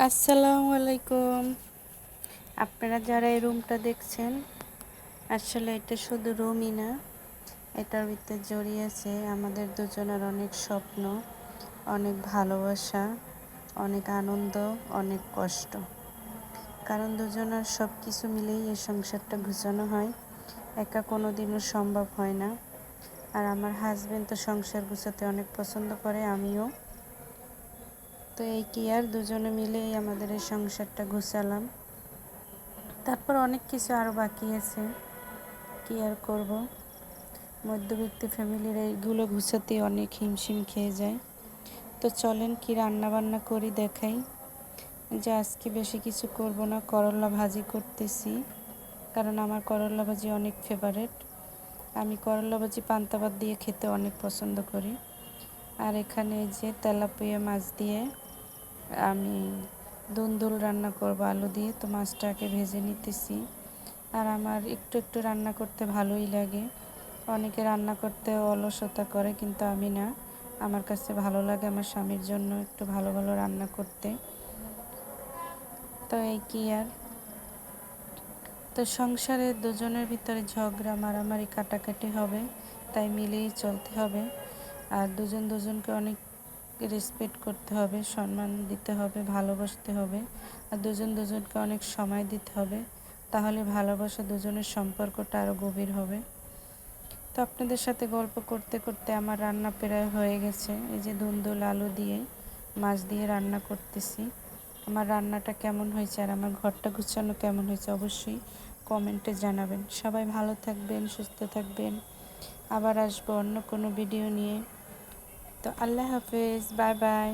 আসসালামু আলাইকুম। আপনারা যারা এই রুমটা দেখছেন, আসলে এটা শুধু রুমই না, এটার ভিতরে জড়িয়ে আছে আমাদের দুজনের অনেক স্বপ্ন, অনেক ভালোবাসা, অনেক আনন্দ, অনেক কষ্ট। কারণ দুজনের সব কিছু মিলেই এই সংসারটা গুছানো হয়, একা কোনো দিনও সম্ভব হয় না। আর আমার হাজবেন্ড তো সংসার গুছাতে অনেক পছন্দ করে, আমিও। তো এই কি আর দুজনে মিলেই আমাদের এই সংসারটা গুছালাম। তারপর অনেক কিছু আরও বাকি আছে, কি আর করব। মধ্যবিত্ত ফ্যামিলির এইগুলো গুছাতে অনেক হিমশিম খেয়ে যায়। তো চলেন কি রান্না বান্না করি দেখাই। যে আজকে বেশি কিছু করব না, করলা ভাজি করতেছি, কারণ আমার করলা ভাজি অনেক ফেভারেট। আমি করলা ভাজি পান্তা ভাত দিয়ে খেতে অনেক পছন্দ করি। আর এখানে যে তেলাপিয়া মাছ দিয়ে আমি দুন্দুল রান্না করব আলু দিয়ে, তো মাছটাকে ভেজে নিতেছি। আর আমার একটু একটু রান্না করতে ভালোই লাগে। অনেকে রান্না করতে অলসতা করে, কিন্তু আমি না, আমার কাছে ভালো লাগে আমার স্বামীর জন্য একটু ভালো ভালো রান্না করতে। তো এই কি আর, তো সংসারে দুজনের ভিতরে ঝগড়া মারামারি কাটাকাটি হবে, তাই মিলেই চলতে হবে। আর দুজন দুজনকে অনেক রেসপেক্ট করতে হবে, সম্মান দিতে হবে, ভালোবাসতে হবে। আর দুজন দুজনকে অনেক সময় দিতে হবে, তাহলে ভালোবাসা দুজনের সম্পর্কটা আরও গভীর হবে। তো আপনাদের সাথে গল্প করতে করতে আমার রান্না প্রায় হয়ে গেছে। এই যে দুন্দুল আলু দিয়ে মাছ দিয়ে রান্না করতেছি। আমার রান্নাটা কেমন হয়েছে আর আমার ঘরটা গুছানো কেমন হয়েছে অবশ্যই কমেন্টে জানাবেন। সবাই ভালো থাকবেন, সুস্থ থাকবেন। আবার আসবো অন্য কোনো ভিডিও নিয়ে। তো আল্লাহ হাফেজ, বাই বাই।